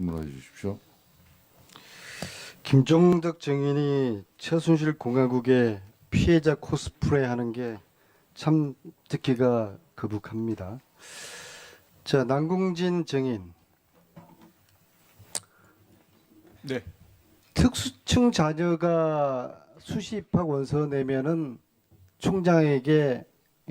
질문해 주십시오. 김종덕 증인이 최순실 공화국의 피해자 코스프레 하는 게 참 듣기가 거북합니다. 자, 남궁진 증인. 네. 특수층 자녀가 수시입학 원서 내면은 총장에게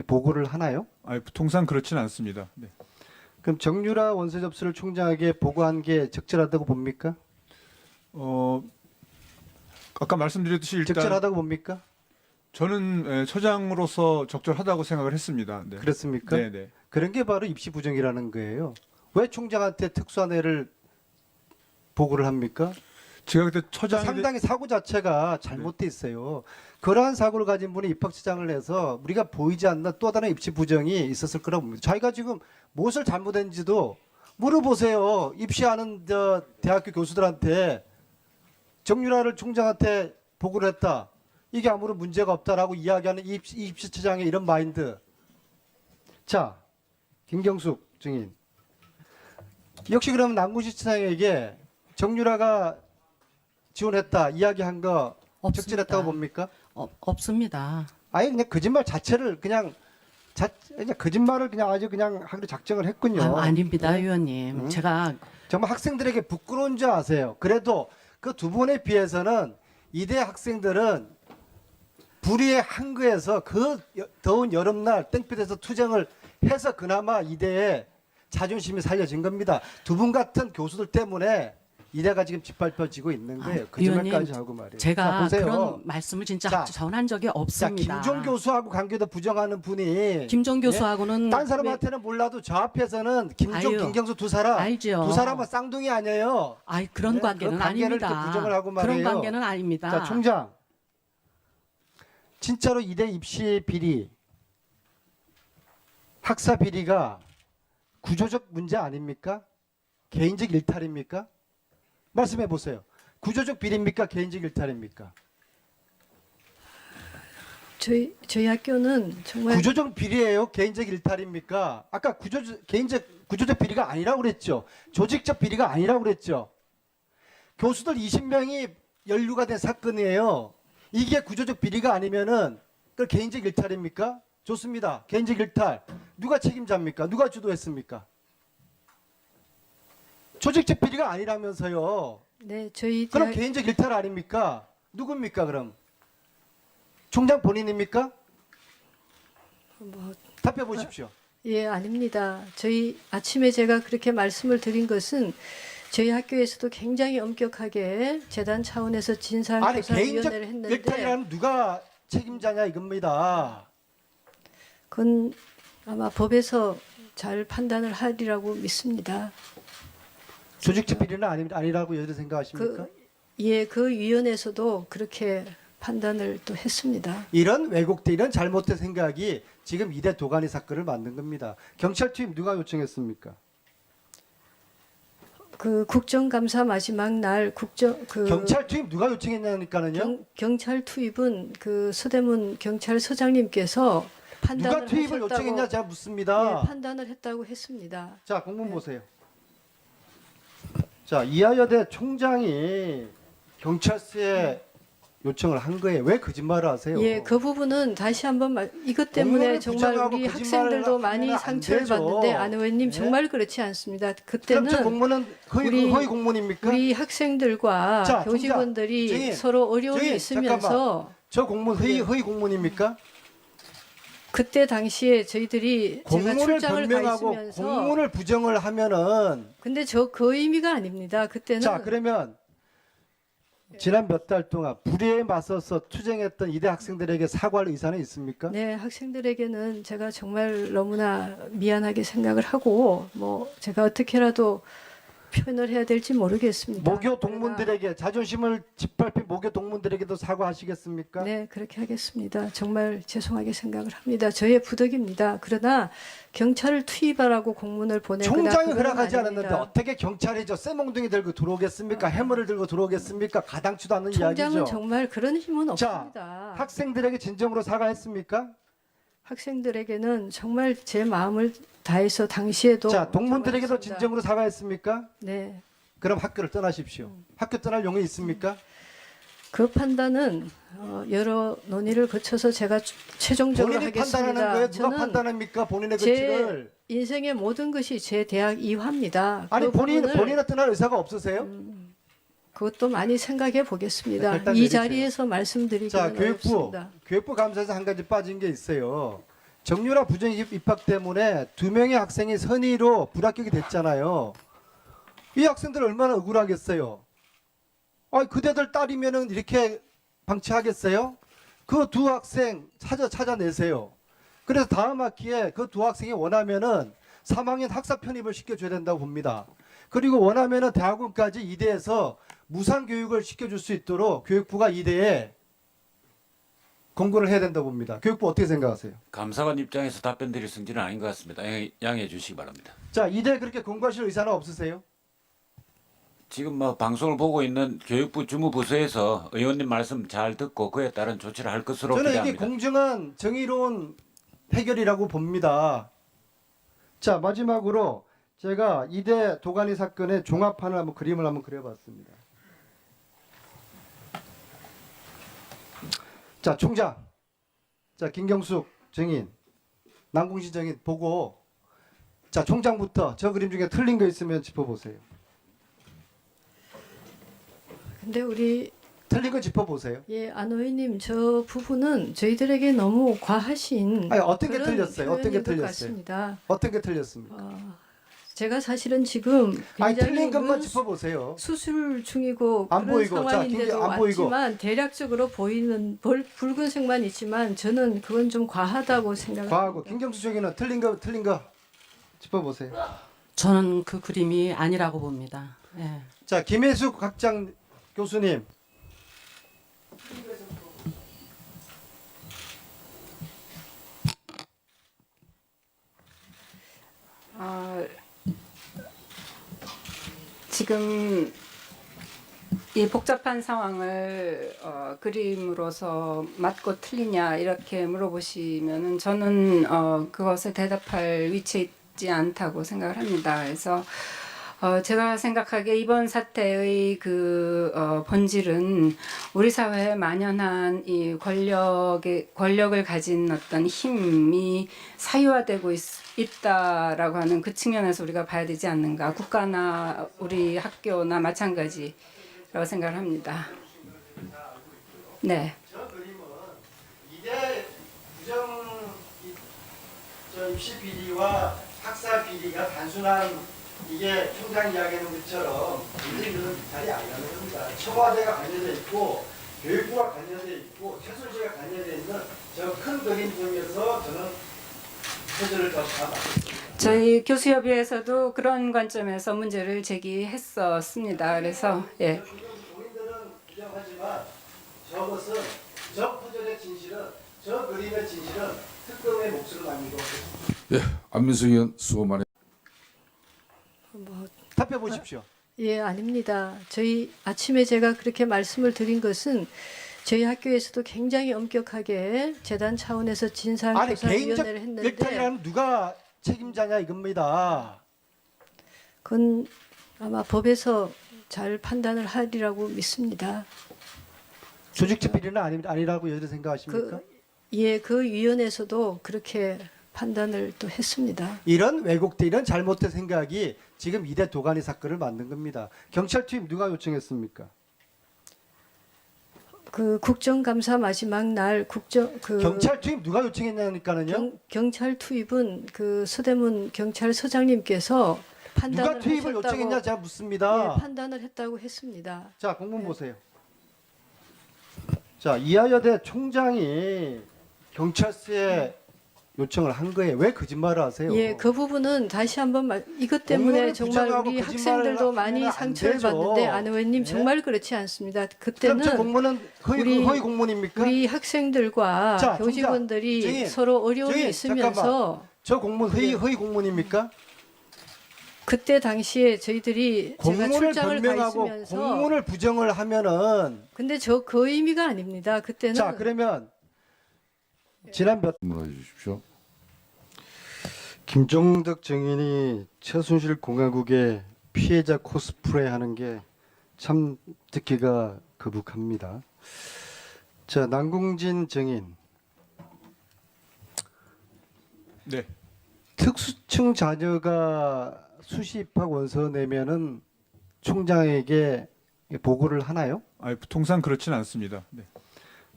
보고를 하나요? 아니, 통상 그렇지는 않습니다. 네. 그럼 정유라 원서 접수를 총장에게 보고한 게 적절하다고 봅니까? 아까 말씀드렸듯이 일단 적절하다고 봅니까? 저는 처장으로서 적절하다고 생각을 했습니다. 네. 그렇습니까? 네, 네. 그런 게 바로 입시 부정이라는 거예요. 왜 총장한테 특수한 애를 보고를 합니까? 제가 그때 처장이 상당히 사고 자체가 잘못돼 있어요. 그러한 사고를 가진 분이 입학처장을 해서 우리가 보이지 않는 또 다른 입시 부정이 있었을 거라고 봅니다. 자기가 지금 무엇을 잘못했는지도 물어보세요. 입시하는 대학교 교수들한테 정유라를 총장한테 보고를 했다. 이게 아무런 문제가 없다라고 이야기하는 입시처장의 이런 마인드. 자, 김경숙 증인. 역시 그러면 남궁진 처장에게 정유라가 지원했다 이야기한 거 없습니다. 적절했다고 봅니까? 없습니다. 아예 그냥 거짓말 자체를 그냥 거짓말을 그냥 아주 그냥 하기로 작정을 했군요. 아닙니다, 의원님. 제가 정말 학생들에게 부끄러운 줄 아세요. 그래도 그 두 분에 비해서는 이대 학생들은 불의의 한거에서 그 더운 여름날 땡볕에서 투쟁을 해서 그나마 이대에 자존심이 살려진 겁니다. 두 분 같은 교수들 때문에 이대가 지금 짓밟혀지고 있는 거예요. 거짓말까지 의원님, 하고 말이에요. 자, 제가 보세요. 그런 말씀을 진짜 자, 전한 적이 자, 없습니다. 김종 교수하고 관계도 부정하는 분이 김종 교수하고는 딴 사람한테는 몰라도 저 앞에서는 아유, 김경수 두 사람 알죠. 두 사람은 쌍둥이 아니에요. 아이 그런 네? 관계는 그 관계를 아닙니다. 이렇게 부정을 하고 그런 말이에요. 관계는 아닙니다. 자, 총장. 진짜로 이대 입시 비리, 학사 비리가 구조적 문제 아닙니까? 개인적 일탈입니까? 말씀해 보세요. 구조적 비리입니까? 개인적 일탈입니까? 저희 학교는 정말 구조적 비리예요? 개인적 일탈입니까? 아까 구조적 비리가 아니라고 그랬죠. 조직적 비리가 아니라고 그랬죠. 교수들 20명이 연루가 된 사건이에요. 이게 구조적 비리가 아니면은 그 개인적 일탈입니까? 좋습니다. 개인적 일탈. 누가 책임자입니까? 누가 주도했습니까? 조직적 비리가 아니라면서요. 네, 저희 그럼 대학, 개인적 일탈 아닙니까? 누굽니까 그럼? 총장 본인입니까? 뭐, 답해 보십시오. 예, 아닙니다. 저희 아침에 제가 그렇게 말씀을 드린 것은 저희 학교에서도 굉장히 엄격하게 재단 차원에서 아니 개인적 진상조사위원회를 했는데 일탈이라면 누가 책임자냐 이겁니다. 그건 아마 법에서 잘 판단을 하리라고 믿습니다. 조직적 비리는 아니라고 여러분 생각하십니까? 그 위원회에서도 그렇게 판단을 또 했습니다. 이런 왜곡된 이런 잘못된 생각이 지금 이대 도가니 사건을 만든 겁니다. 경찰 투입 누가 요청했습니까? 그 국정감사 마지막 날 경찰 투입 누가 요청했냐니까는요. 경찰 투입은 그 서대문 경찰서장님께서 판단을 누가 투입을 하셨다고, 요청했냐 제가 묻습니다. 예, 판단을 했다고 했습니다. 자, 공문 보세요. 자, 이하여대 총장이 경찰서에 요청을 한 거예요. 왜 거짓말을 하세요? 예, 그 부분은 다시 한번 이것 때문에 공문을 정말 부정하고 우리 거짓말을 학생들도 많이 하면 안 상처를 되죠. 받는데 안 의원님 네? 정말 그렇지 않습니다. 그럼 그때는 저 공문은 허위 공문입니까? 우리 학생들과 자, 교직원들이 총장, 서로 어려움이 증인, 있으면서 저 공문 네. 허위 공문입니까? 그때 당시에 저희들이 제가 공문을 출장을 가 변명하고 있으면서 공문을 부정을 하면은 근데 그 의미가 아닙니다. 그때는 자, 그러면 지난 몇 달 동안 불의에 맞서서 투쟁했던 이대 학생들에게 사과할 의사는 있습니까? 네, 학생들에게는 제가 정말 너무나 미안하게 생각을 하고 뭐 제가 어떻게라도 표현을 해야 될지 모르겠습니다. 모교 동문들에게 자존심을 짓밟힌 모교 동문들에게도 사과하시겠습니까? 네, 그렇게 하겠습니다. 정말 죄송하게 생각을 합니다. 저의 부덕입니다. 그러나 경찰을 투입하라고 공문을 보내거나 총장이 그건 허락하지 아닙니다. 않았는데 어떻게 경찰이 저 쇠몽둥이 들고 들어오겠습니까? 해머를 들고 들어오겠습니까? 가당치도 않는 총장은 이야기죠. 정말 그런 힘은 자, 없습니다. 학생들에게 진정으로 사과했습니까? 학생들에게는 정말 제 마음을 다해서 당시에도 자, 동문들에게도 사과했습니다. 진정으로 사과했습니까? 네, 그럼 학교를 떠나십시오. 학교 떠날 용이 있습니까? 그 판단은 여러 논의를 거쳐서 제가 최종적으로 본인이 하겠습니다. 판단하는 거예요. 누가 저는 판단합니까? 본인의 제 가치를. 인생의 모든 것이 제 대학 이화입니다. 아니 그 본인은 부분을 떠날 의사가 없으세요? 그것도 많이 생각해 보겠습니다. 일단 이 내리세요. 자리에서 자, 말씀드리기는 어렵습니다. 교육부 감사에서 한 가지 빠진 게 있어요. 정유라 부정 입학 때문에 2명의 학생이 선의로 불합격이 됐잖아요. 이 학생들 얼마나 억울하겠어요. 그대들 딸이면은 이렇게 방치하겠어요? 그 두 학생 찾아내세요. 그래서 다음 학기에 그 두 학생이 원하면은 3학년 학사 편입을 시켜줘야 된다고 봅니다. 그리고 원하면은 대학원까지 이대에서 무상 교육을 시켜줄 수 있도록 교육부가 이대에 공고를 해야 된다고 봅니다. 교육부 어떻게 생각하세요? 감사관 입장에서 답변 드릴 성질은 아닌 것 같습니다. 양해해 주시기 바랍니다. 자, 이대 그렇게 공고하실 의사는 없으세요? 지금 뭐 방송을 보고 있는 교육부 주무부서에서 의원님 말씀 잘 듣고 그에 따른 조치를 할 것으로 저는 이게 기대합니다. 공정한 정의로운 해결이라고 봅니다. 자, 마지막으로 제가 이대 도가니 사건의 종합판을 그림을 한번 그려봤습니다. 자, 총장, 자 김경숙 증인, 남궁시 증인 보고, 자 총장부터 저 그림 중에 틀린 거 있으면 짚어보세요. 근데 우리 틀린 거 짚어보세요. 안 의원님 저 부분은 저희들에게 너무 과하신 아니, 어떤 게 그런 틀렸어요? 어떤 게 표현인 것 틀렸어요? 같습니다. 어떤 게 틀렸습니까? 제가 사실은 지금 아니, 굉장히 틀린 것만 짚어보세요. 수술 중이고 안 그런 보이고, 자, 상황인데도 안 보이고. 왔지만 대략적으로 보이는 붉은색만 있지만 저는 그건 좀 과하다고 생각합니다. 과하고 김경수 증인은 틀린 거 짚어보세요. 저는 그 그림이 아니라고 봅니다. 예. 자, 김혜숙 학장 교수님. 지금 이 복잡한 상황을 그림으로서 맞고 틀리냐 이렇게 물어보시면은 저는 그것에 대답할 위치에 있지 않다고 생각을 합니다. 그래서 제가 생각하기에 이번 사태의 그 본질은 우리 사회에 만연한 이 권력을 가진 어떤 힘이 사유화되고 있다라고 하는 그 측면에서 우리가 봐야 되지 않는가. 국가나 우리 학교나 마찬가지라고 생각을 합니다. 네. 저 그림은 이대 부정 입시 비리와 학사 비리가 단순한 이게 총장 이야기하는 것처럼 우리들은 자리 아니라는 겁니다. 청와대가 관여되어 있고 교육부가 관여되어 있고 최순실가 관여되어 있는 저 큰 그림 중에서 저는 표절을 다 맞겠습니다. 저희 교수협의회에서도 그런 관점에서 문제를 제기했었습니다. 그래서 예. 본인들은 부정하지만 저것은 저 표절의 진실은 저 그림의 진실은 특검의 몫으로 남기고 예, 안민석 의원 수고 많이. 답해 보십시오. 아닙니다. 저희 아침에 제가 그렇게 말씀을 드린 것은 저희 학교에서도 굉장히 엄격하게 재단 차원에서 진상조사위원회를 했는데 일탈이라면 누가 책임자냐 이겁니다. 그건 아마 법에서 잘 판단을 하리라고 믿습니다. 조직적 비리는 아니라고 여전히 생각하십니까? 그 위원회에서도 그렇게 판단을 또 했습니다. 이런 왜곡돼 이런 잘못된 생각이 지금 이대 도가니 사건을 만든 겁니다. 경찰 투입 누가 요청했습니까? 그 국정감사 마지막 날 경찰 투입 누가 요청했냐니까는요. 경찰 투입은 그 서대문 경찰서장님께서 판단을 누가 투입을 하셨다고, 요청했냐 제가 묻습니다. 판단을 했다고 했습니다. 자, 공문 보세요. 자, 이하여대 총장이 경찰서에 요청을 한 거예요. 왜 거짓말을 하세요? 그 부분은 다시 한번 이것 때문에 공무원을 정말 부정하고 우리 거짓말을 학생들도 하면 많이 안 상처를 되죠. 받는데 안 의원님 네? 정말 그렇지 않습니다. 그럼 그때는 저 공문은 허위 공문입니까? 우리 학생들과 자, 교직원들이 증인, 서로 어려움이 증인, 있으면서 저 공문 허위 공문입니까? 그때 당시에 저희들이 제가 공문을 출장을 가 변명하고 있으면서 공문을 부정을 하면은 근데 그 의미가 아닙니다. 그때는 자, 그러면 지난 몇 질문해 주십시오. 김종덕 증인이 최순실 공화국의 피해자 코스프레 하는 게 참 듣기가 거북합니다. 자, 남궁진 증인. 네. 특수층 자녀가 수시 입학 원서 내면은 총장에게 보고를 하나요? 통상 그렇지는 않습니다. 네.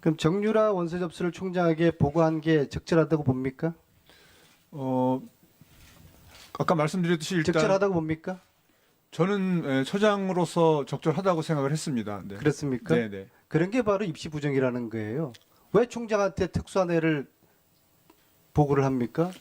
그럼 정유라 원서 접수를 총장에게 보고한 게 적절하다고 봅니까? 아까 말씀드렸듯이 일단 적절하다고 봅니까? 저는 처장으로서 적절하다고 생각을 했습니다. 네. 그렇습니까? 네, 네. 그런 게 바로 입시 부정이라는 거예요. 왜 총장한테 특수한 애를 보고를 합니까?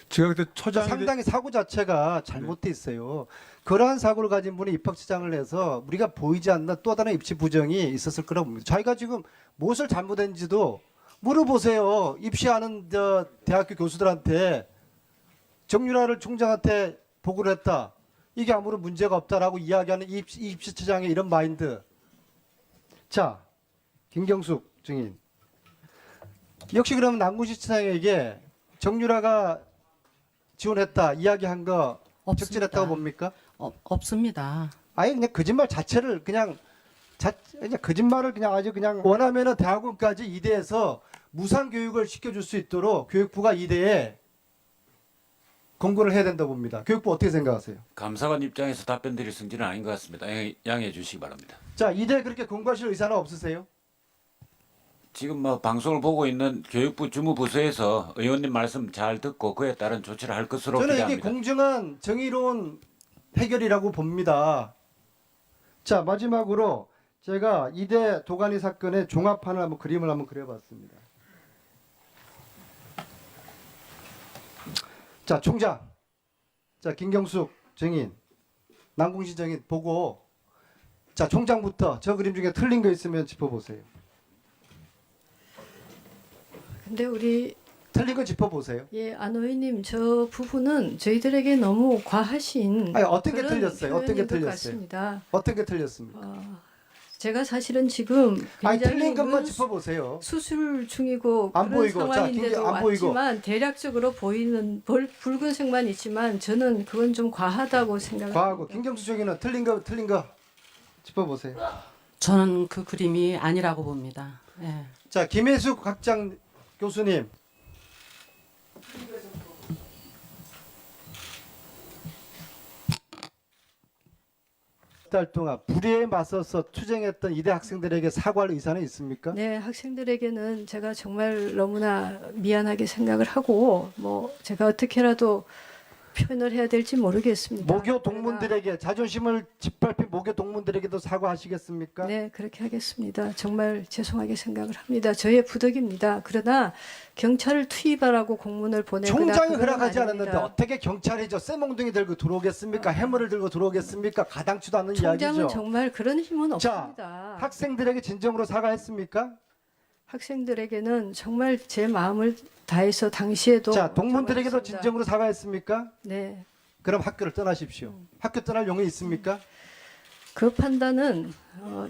제가 그때 처장에 상당히 사고 자체가 잘못돼 있어요. 그러한 사고를 가진 분이 입학처장을 해서 우리가 보이지 않는 또 다른 입시 부정이 있었을 거라고 봅니다. 자기가 지금 무엇을 잘못했는지도 물어보세요. 입시하는 대학교 교수들한테 정유라를 총장한테 보고를 했다. 이게 아무런 문제가 없다라고 이야기하는 입시처장의 이런 마인드. 자, 김경숙 증인. 역시 그러면 남궁시처장에게 정유라가 지원했다 이야기한 거 없습니다. 적절했다고 봅니까? 없습니다. 아예 그냥 거짓말 자체를 그냥 거짓말을 그냥 아주 그냥 원하면은 대학원까지 이대에서 무상 교육을 시켜줄 수 있도록 교육부가 이대에 공고를 해야 된다고 봅니다. 교육부 어떻게 생각하세요? 감사관 입장에서 답변 드릴 성질은 아닌 것 같습니다. 양해해 주시기 바랍니다. 자, 이대 그렇게 공고하실 의사는 없으세요? 지금 뭐 방송을 보고 있는 교육부 주무부서에서 의원님 말씀 잘 듣고 그에 따른 조치를 할 것으로 저는 이게 기대합니다. 공정한 정의로운 해결이라고 봅니다. 자, 마지막으로 제가 이대 도가니 사건의 종합판을 한번 그림을 한번 그려봤습니다. 자, 총장, 자 김경숙 증인, 남궁시 증인 보고, 자 총장부터 저 그림 중에 틀린 거 있으면 짚어보세요. 근데 우리 틀린 거 짚어보세요. 안 의원님 저 부분은 저희들에게 너무 과하신 아니, 어떤 게 그런 틀렸어요? 어떤 게 표현인 것 틀렸어요? 같습니다. 어떤 게 틀렸습니까? 제가 사실은 지금 아니, 굉장히 틀린 것만 짚어보세요. 수술 중이고 안 그런 보이고. 자, 상황인데도 안 보이고. 왔지만 대략적으로 보이는 붉은색만 있지만 저는 그건 좀 과하다고 생각합니다. 과하고 김경수 증인은 틀린 거 짚어보세요. 저는 그 그림이 아니라고 봅니다. 예. 자, 김혜숙 학장 교수님. 달 동안 불의에 맞서서 투쟁했던 이대 학생들에게 사과할 의사는 있습니까? 네, 학생들에게는 제가 정말 너무나 미안하게 생각을 하고 뭐 제가 어떻게라도 표현을 해야 될지 모르겠습니다. 모교 동문들에게 자존심을 짓밟힌 모교 동문들에게도 사과하시겠습니까? 네, 그렇게 하겠습니다. 정말 죄송하게 생각을 합니다. 저의 부덕입니다. 그러나 경찰을 투입하라고 공문을 보내거나 총장이 그건 허락하지 아닙니다. 않았는데 어떻게 경찰이 저 쇠몽둥이 들고 들어오겠습니까? 해머를 들고 들어오겠습니까? 가당치도 않는 총장은 이야기죠. 정말 그런 힘은 자, 없습니다. 학생들에게 진정으로 사과했습니까? 학생들에게는 정말 제 마음을 다해서 당시에도 자, 동문들에게도 정말 진정으로 사과했습니까? 네, 그럼 학교를 떠나십시오. 학교 떠날 용이 있습니까? 그 판단은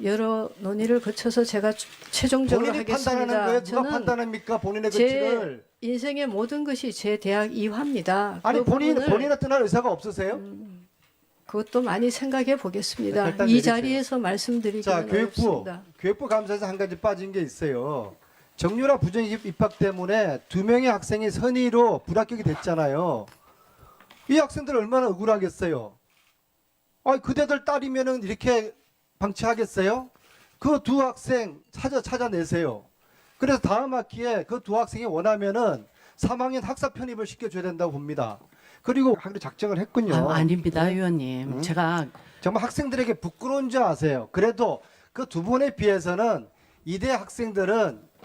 여러 논의를 거쳐서 제가 최종적으로 본인이 하겠습니다. 판단하는 거예요? 누가 저는 판단합니까? 본인의 제 가치를. 인생의 모든 것이 제 대학 이화입니다. 아니, 그 본인은 부분을 떠날 의사가 없으세요? 그것도 많이 생각해 보겠습니다. 결단 이 내리세요. 자리에서 말씀드리기는 자, 어렵습니다. 교육부 감사에서 한 가지 빠진 게 있어요. 정유라 부정 입학 때문에 2명의 학생이 선의로 불합격이 됐잖아요. 이 학생들 얼마나 억울하겠어요. 그대들 딸이면은 이렇게 방치하겠어요? 그 두 학생 찾아내세요. 그래서 다음 학기에 그 두 학생이 원하면은 3학년 학사 편입을 시켜줘야 된다고 봅니다. 그리고 학교 작정을 했군요. 아닙니다, 의원님. 제가 정말 학생들에게 부끄러운 줄 아세요. 그래도 그 두 분에 비해서는 이대 학생들은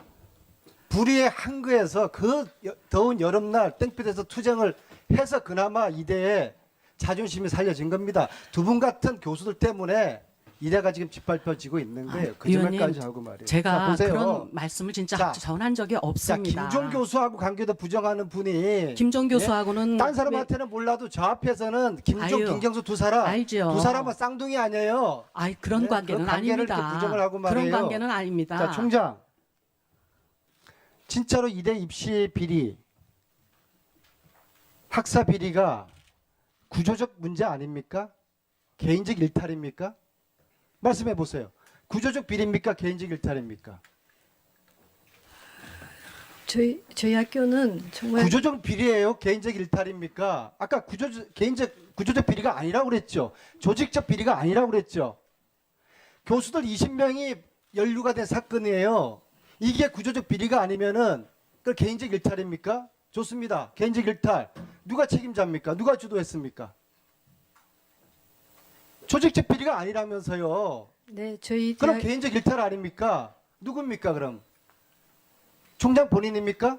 불의의 한거에서 그 더운 여름날 땡볕에서 투쟁을 해서 그나마 이대에 자존심이 살려진 겁니다. 두 분 같은 교수들 때문에 이대가 지금 짓밟혀지고 있는 거예요. 거짓말까지 의원님, 하고 말이에요. 제가 자, 보세요. 그런 말씀을 진짜 자, 전한 적이 자, 없습니다. 김종 교수하고 관계도 부정하는 분이 김종 교수하고는 딴 사람한테는 몰라도 저 앞에서는 아유, 김경수 두 사람 알죠. 두 사람은 쌍둥이 아니에요. 그런 네, 관계는 그 관계를 아닙니다. 이렇게 부정을 하고 말이에요. 그런 관계는 아닙니다. 자, 총장. 진짜로 이대 입시 비리, 학사 비리가 구조적 문제 아닙니까? 개인적 일탈입니까? 말씀해 보세요. 구조적 비리입니까? 개인적 일탈입니까? 저희 학교는 정말 구조적 비리예요? 개인적 일탈입니까? 아까 구조적 비리가 아니라고 그랬죠. 조직적 비리가 아니라고 그랬죠. 교수들 20명이 연루가 된 사건이에요. 이게 구조적 비리가 아니면은 그 개인적 일탈입니까? 좋습니다. 개인적 일탈. 누가 책임자입니까? 누가 주도했습니까? 조직적 비리가 아니라면서요. 네, 저희 그럼 대학, 개인적 일탈 아닙니까? 누굽니까 그럼? 총장 본인입니까?